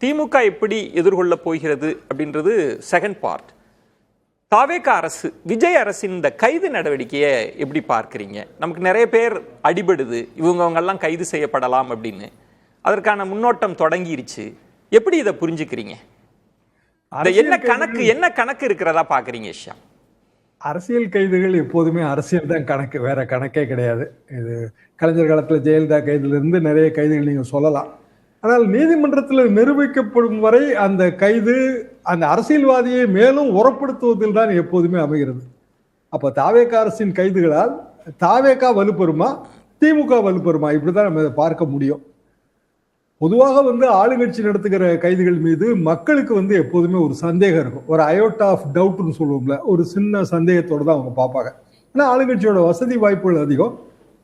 திமுக எப்படி எதிர்கொள்ள போகிறது அப்படின்றது செகண்ட் பார்ட். தாவேகா அரசு, விஜய் அரசின் இந்த கைது நடவடிக்கையை எப்படி பார்க்குறீங்க? நமக்கு நிறைய பேர் அடிபடுது, இவங்கெல்லாம் கைது செய்யப்படலாம் அப்படின்னு. அதற்கான முன்னோட்டம் தொடங்கிருச்சு. எப்படி இதை புரிஞ்சுக்கிறீங்க? என்ன கணக்கு இருக்கிறதா பாக்குறீங்க? அரசியல் கைதுகள் எப்போதுமே அரசியல் தான் கணக்கு, வேற கணக்கே கிடையாது. இது கலைஞர் காலத்துல ஜெயலலிதா கைதுல இருந்து நிறைய கைதுகள் நீங்க சொல்லலாம். ஆனால் நீதிமன்றத்தில் நிரூபிக்கப்படும் வரை அந்த கைது அந்த அரசியல்வாதியை மேலும் உரப்படுத்துவதில் தான் எப்போதுமே அமைகிறது. அப்ப தாவேகா அரசின் கைதுகளால் தாவேகா வலுப்பெறுமா, திமுக வலுப்பெறுமா, இப்படிதான் நம்ம பார்க்க முடியும். பொதுவாக ஆளுங்கட்சி நடத்துகிற கைதுகள் மீது மக்களுக்கு எப்போதுமே ஒரு சந்தேகம் இருக்கும், ஒரு அயோட்டா ஆஃப் டவுட்னு சொல்லுவோம்ல, ஒரு சின்ன சந்தேகத்தோடு தான் அவங்க பார்ப்பாங்க. ஏன்னா ஆளுங்கட்சியோட வசதி வாய்ப்புகள் அதிகம்.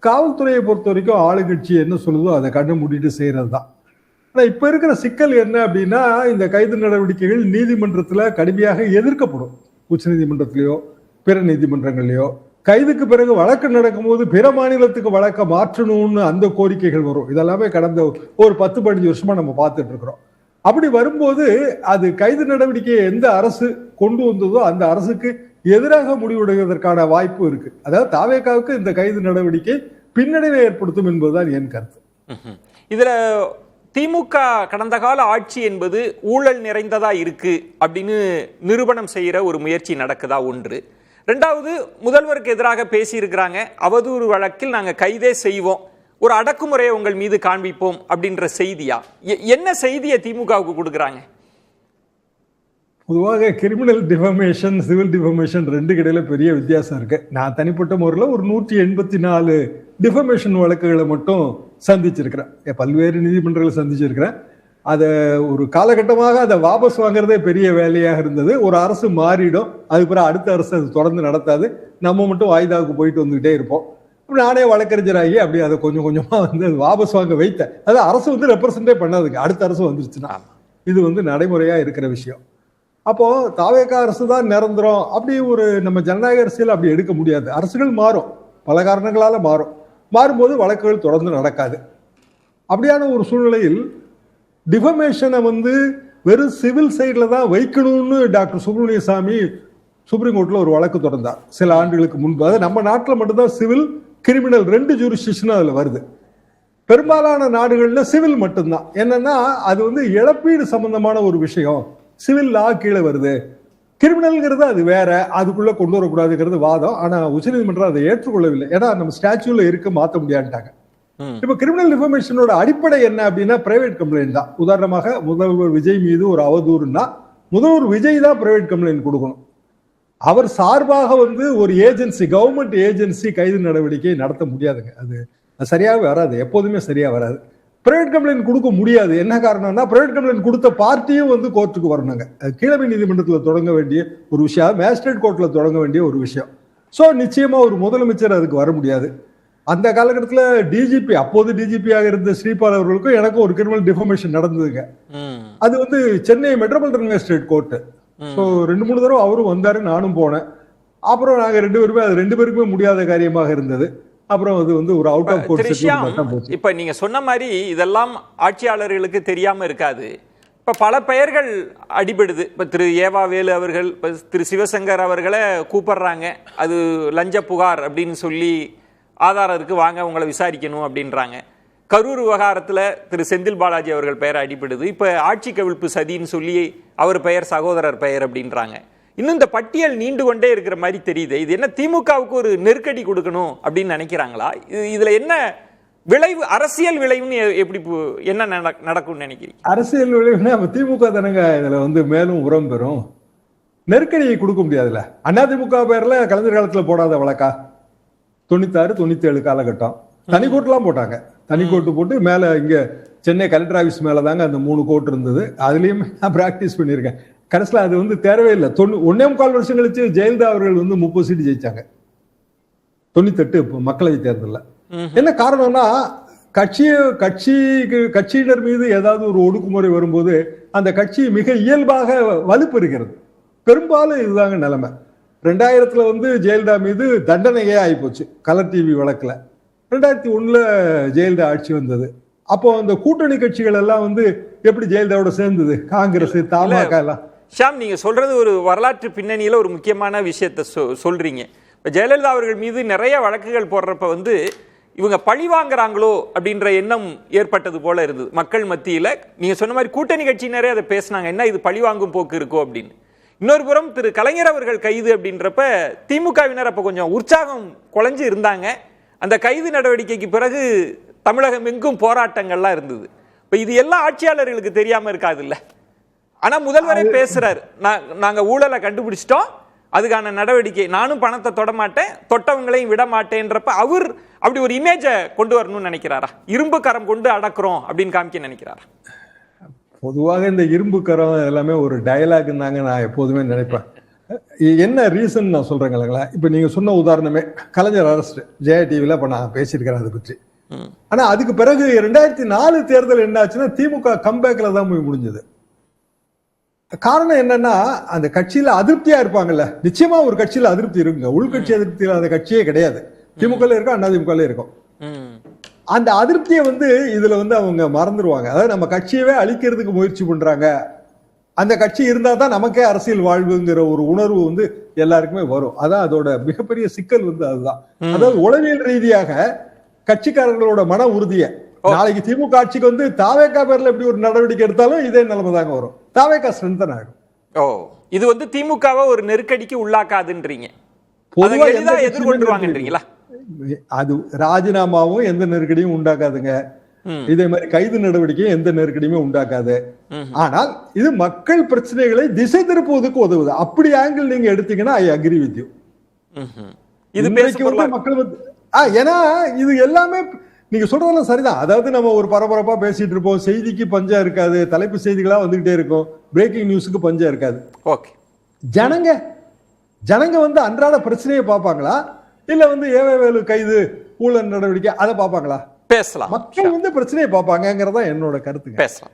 காவல்துறையை பொறுத்த வரைக்கும் ஆளுங்கட்சி என்ன சொல்லுதோ அதை கண்ணு மூடிட்டு செய்யறது தான். ஆனா இப்ப இருக்கிற சிக்கல் என்ன அப்படின்னா, இந்த கைது நடவடிக்கைகள் நீதிமன்றத்துல கடுமையாக எதிர்க்கப்படும். உச்ச நீதிமன்றத்திலேயோ பிற நீதிமன்றங்கள்லயோ கைதுக்கு பிறகு வழக்கு நடக்கும்போது பிற மாநிலத்துக்கு வழக்க மாற்றணும்னு அந்த கோரிக்கைகள் வரும். இதெல்லாமே கடந்த ஒரு 10-15 வருஷமா நம்ம பார்த்துட்டு இருக்கிறோம். அப்படி வரும்போது அது கைது நடவடிக்கையை எந்த அரசு கொண்டு வந்ததோ அந்த அரசுக்கு எதிராக முடிவெடுவதற்கான வாய்ப்பு இருக்கு. அதாவது தாவேகாவுக்கு இந்த கைது நடவடிக்கை பின்னடைவை ஏற்படுத்தும் என்பதுதான் என் கருத்து. இதுல திமுக கடந்த கால ஆட்சி என்பது ஊழல் நிறைந்ததா இருக்கு அப்படின்னு நிரூபணம் செய்யற ஒரு முயற்சி நடக்குதா? ஒன்று. ரெண்டாவது, முதல்வருக்கு எதிராக பேசியிருக்கிறாங்க, அவதூறு வழக்கில் நாங்கள் கைதே செய்வோம், ஒரு அடக்குமுறையை உங்கள் மீது காண்பிப்போம் அப்படின்ற செய்தியா? என்ன செய்தியை திமுகவுக்கு கொடுக்குறாங்க? பொதுவாக கிரிமினல் டிஃபமேஷன், சிவில் டிஃபமேஷன் ரெண்டு இடையில பெரிய வித்தியாசம் இருக்கு. நான் தனிப்பட்ட முறையில் ஒரு 184 டிஃபமேஷன் வழக்குகளை மட்டும் சந்திச்சிருக்கிறேன், பல்வேறு நீதிமன்றங்களை சந்திச்சிருக்கிறேன். அதை ஒரு காலகட்டமாக அதை வாபஸ் வாங்குறதே பெரிய வேலையாக இருந்தது. ஒரு அரசு மாறிடும், அது பிறகு அடுத்த அரசு அது தொடர்ந்து நடத்தாது, நம்ம மட்டும் வாய்தாவுக்கு போயிட்டு வந்துகிட்டே இருப்போம். நானே வழக்கறிஞராகி அப்படி அதை கொஞ்சம் கொஞ்சமா அது வாபஸ் வாங்க வைத்தேன். அது அரசு ரெப்ரசன்டே பண்ணாதுங்க, அடுத்த அரசு வந்துருச்சுன்னா. இது நடைமுறையா இருக்கிற விஷயம். அப்போ தாவேகா அரசு தான் நிரந்தரம் அப்படி ஒரு நம்ம ஜனநாயக அரசியல் அப்படி எடுக்க முடியாது. அரசுகள் மாறும், பல காரணங்களால மாறும். மாறும்போது வழக்குகள் தொடர்ந்து நடக்காது. அப்படியான ஒரு சூழ்நிலையில் டிஃபமேஷனை வெறும் சிவில் சைடில் தான் வைக்கணும்னு டாக்டர் சுப்பிரமணிய சாமி சுப்ரீம் கோர்ட்ல ஒரு வழக்கு தொடர்ந்தார் சில ஆண்டுகளுக்கு முன்பு. அது நம்ம நாட்டில் மட்டும்தான் சிவில் கிரிமினல் 2 ஜூரிஸ்டிக்ஷனும் அதில் வருது. பெரும்பாலான நாடுகளில் சிவில் மட்டும்தான். என்னன்னா அது இழப்பீடு சம்பந்தமான ஒரு விஷயம், சிவில் லா கீழே வருது. கிரிமினல்ங்கிறது அது வேற, அதுக்குள்ள கொண்டு வரக்கூடாதுங்கிறது வாதம். ஆனா உச்சநீதிமன்றம் அதை ஏற்றுக்கொள்ளவில்லை. ஏன்னா நம்ம ஸ்டாச்சுல இருக்க மாற்ற முடியாதுட்டாங்க. இப்ப கிரிமினல் டிஃபமேஷனோட அடிப்படை என்ன அப்படின்னா பிரைவேட் கம்ப்ளைண்ட் தான். உதாரணமாக முதல்வர் விஜய் மீது ஒரு அவதூறுன்னா முதல்வர் விஜய் தான் பிரைவேட் கம்ப்ளைண்ட் கொடுக்கணும். அவர் சார்பாக ஒரு ஏஜென்சி, கவர்மெண்ட் ஏஜென்சி கைது நடவடிக்கை நடத்த முடியாதுங்க. அது சரியாக வராது, எப்போதுமே சரியா வராது. பிரைவேட் கம்ப்ளைண்ட் கொடுக்க முடியாது. என்ன காரணம்னா பிரைவேட் கம்ப்ளைண்ட் கொடுத்த பார்ட்டியும் கோர்ட்டுக்கு வரணுங்க. கீழமை நீதிமன்றத்தில் தொடங்க வேண்டிய ஒரு விஷயம், மேஜிஸ்ட்ரேட் கோர்ட்ல தொடங்க வேண்டிய ஒரு விஷயம். ஸோ நிச்சயமா ஒரு முதலமைச்சர் அதுக்கு வர முடியாது. அந்த காலகட்டத்தில் டிஜிபி, அப்போது டிஜிபியாக இருந்த ஸ்ரீபால் அவர்களுக்கும் எனக்கும் ஒரு கிரிமினல் டிஃபமேஷன் நடந்ததுங்க. அது Chennai metropolitan magistrate court. So 2-3 தடவை அவரும் வந்தாரு, நானும் போனேன். அப்புறம் நாங்கள் 2 பேருமே அது 2 பேருக்குமே முடியாத காரியமாக இருந்தது. அப்புறம் அது ஒரு அவுட் ஆஃப் கோர்ட் செட்டில்மென்ட். இப்ப நீங்க சொன்ன மாதிரி இதெல்லாம் ஆட்சியாளர்களுக்கு தெரியாம இருக்காது. இப்ப பல பெயர்கள் அடிபடுது. இப்ப திரு ஏவா வேலு அவர்கள், திரு சிவசங்கர் அவர்களை கூப்பிடுறாங்க, அது லஞ்ச புகார் அப்படின்னு சொல்லி ஆதாரம் இருக்கு, வாங்க உங்களை விசாரிக்கணும் அப்படின்றாங்க. கரூர் விவகாரத்தில் திரு செந்தில் பாலாஜி அவர்கள் பெயர் அடிபடுது. இப்போ ஆட்சி கவிழ்ப்பு சதின்னு சொல்லி அவர் பெயர், சகோதரர் பெயர் அப்படின்றாங்க. இன்னும் இந்த பட்டியல் நீண்டு கொண்டே இருக்கிற மாதிரி தெரியுது. இது என்ன திமுகவுக்கு ஒரு நெருக்கடி கொடுக்கணும் அப்படின்னு நினைக்கிறாங்களா? இதுல என்ன விளைவு, அரசியல் விளைவுன்னு எப்படி என்ன நடக்கும்னு நினைக்கிறீங்க? அரசியல் விளைவுன்னா திமுக தானங்க இதுல மேலும் உரம் பெறும். நெருக்கடியை கொடுக்க முடியாதுல்ல. அதிமுக பேர்ல கலைஞர் காலத்துல போடாத வழக்கா? 96, 97 காலகட்டம் தனி கோர்ட்லாம் போட்டாங்க. தனி கோர்ட்டு போட்டு மேல இங்க சென்னை கலெக்டர் ஆஃபீஸ் மேலதாங்க அந்த 3 கோர்ட் இருந்தது. அதுலயும் நான் பிராக்டிஸ் பண்ணியிருக்கேன். கடைசியில் அது தேரவே இல்லை. 1.25 வருஷம் கழிச்சு ஜெயலலிதா அவர்கள் 30 சீட்டு ஜெயிச்சாங்க 98 மக்களவை தேர்தலில். என்ன காரணம்னா கட்சியினர் மீது ஏதாவது ஒரு ஒடுக்குமுறை வரும்போது அந்த கட்சி மிக இயல்பாக வலுப்பெறுகிறது. பெரும்பாலும் இதுதாங்க நிலைமை. 2000 ஜெயலலிதா மீது தண்டனையே ஆகிப்போச்சு கலர் டிவி வழக்குல. 2001 ஜெயலலிதா ஆட்சி வந்தது. அப்போ அந்த கூட்டணி கட்சிகள் எல்லாம் எப்படி ஜெயலலிதாவோட சேர்ந்தது காங்கிரஸ் தமாக எல்லாம். ஷாம், நீங்க சொல்றது ஒரு வரலாற்று பின்னணியில ஒரு முக்கியமான விஷயத்தை சொல்றீங்க. இப்ப ஜெயலலிதா அவர்கள் மீது நிறைய வழக்குகள் போடுறப்ப இவங்க பழி வாங்குறாங்களோ அப்படின்ற எண்ணம் ஏற்பட்டது போல இருந்தது மக்கள் மத்தியில. நீங்க சொன்ன மாதிரி கூட்டணி கட்சியினரே அதை பேசினாங்க, என்ன இது பழி வாங்கும் போக்கு இருக்கோ அப்படின்னு. இன்னொரு புறம் திரு கலைஞர் அவர்கள் கைது அப்படின்றப்ப திமுகவினர் அப்ப கொஞ்சம் உற்சாகம் குலைஞ்சு இருந்தாங்க. அந்த கைது நடவடிக்கைக்கு பிறகு தமிழகம் எங்கும் போராட்டங்கள்லாம் இருந்தது. இப்ப இது எல்லாம் ஆட்சியாளர்களுக்கு தெரியாம இருக்காது இல்ல. ஆனா முதல்வரே பேசுறாரு, நாங்க ஊழலை கண்டுபிடிச்சிட்டோம், அதுக்கான நடவடிக்கை, நானும் பணத்தை தொட மாட்டேன், தொட்டவங்களையும் விட மாட்டேன்றப்ப அவர் அப்படி ஒரு இமேஜை கொண்டு வரணும்னு நினைக்கிறாரா? இரும்பு கரம் கொண்டு அடக்குறோம் அப்படின்னு காமிக்க நினைக்கிறாரா? பொதுவாக இந்த இரும்பு கரம் எல்லாமே ஒரு டயலாக் தாங்க நான் எப்போதுமே நினைப்பேன். என்ன ரீசன் நான் சொல்றேன் இல்லைங்களா. இப்ப நீங்க சொன்ன உதாரணமே கலைஞர் அரெஸ்ட் ஜெயா டிவில இப்ப நான் பேசியிருக்கிறேன் அதை பற்றி. ஆனா அதுக்கு பிறகு 2004 தேர்தல் என்ன ஆச்சுன்னா திமுக கம்பேக்ல தான் போய் முடிஞ்சது. காரணம் என்னன்னா அந்த கட்சியில அதிருப்தியா இருப்பாங்கல்ல. நிச்சயமா ஒரு கட்சியில அதிருப்தி இருக்குங்க. உள்கட்சி அதிருப்தியில அந்த கட்சியே கிடையாது. திமுக இருக்கும், அண்ணா திமுக இருக்கும். அந்த அதிருப்தியை இதுல அவங்க மறந்துடுவாங்க. அதாவது நம்ம கட்சியவே அழிக்கிறதுக்கு முயற்சி பண்றாங்க, அந்த கட்சி இருந்தா தான் நமக்கே அரசியல் வாழ்வுங்கிற ஒரு உணர்வு எல்லாருக்குமே வரும். அதான் அதோட மிகப்பெரிய சிக்கல் அதுதான். அதாவது உளவியல் ரீதியாக கட்சிக்காரர்களோட மன உறுதியை நாளைக்கு திமுக ஆட்சிக்கு தாவேகா பேர்ல எப்படி ஒரு நடவடிக்கை எடுத்தாலும் இதே நிலைமை தாங்க வரும். தாவேகா ஸ்ட்ரென்தன் ஆகும். ஓ, இது திமுகவை ஒரு நெருக்கடிக்கு உள்ளாக்காதுன்றீங்க. பொதுவா எதிர்கொண்டுருவாங்கன்றீங்களா? அது ராஜினாமாவும் எந்த நெருக்கடியும் உண்டாக்காதுங்க. இதே மாதிரி கைது நடவடிக்கையும் எந்த நெருக்கடியுமே உண்டாக்காது. ஆனால் இது மக்கள் பிரச்சனைகளை திசை திருப்புவதற்கு உதவுது. அப்படி ஆங்கிள் நீங்க எடுத்தீங்கன்னா ஐ அக்ரி வித் யூ. இது மக்கள் ஏன்னா இது எல்லாமே நீங்க சொல்றதெல்லாம் சரிதான். அதாவது நம்ம ஒரு பரபரப்பா பேசிட்டு இருப்போம், செய்திக்கு பஞ்சம் இருக்காது, தலைப்பு செய்திகளா வந்துகிட்டே இருக்கும், பிரேக்கிங் நியூஸுக்கு பஞ்சம் இருக்காது. ஓகே, ஜனங்க அன்றாட பிரச்சனையை பார்ப்பாங்களா இல்ல ஏவேவேலு கைது ஊழல் நடவடிக்கை அதை பார்ப்பாங்களா? பேசலாம். மக்கள் பிரச்சனையை பார்ப்பாங்கிறதா என்னோட கருத்து. பேசலாம்.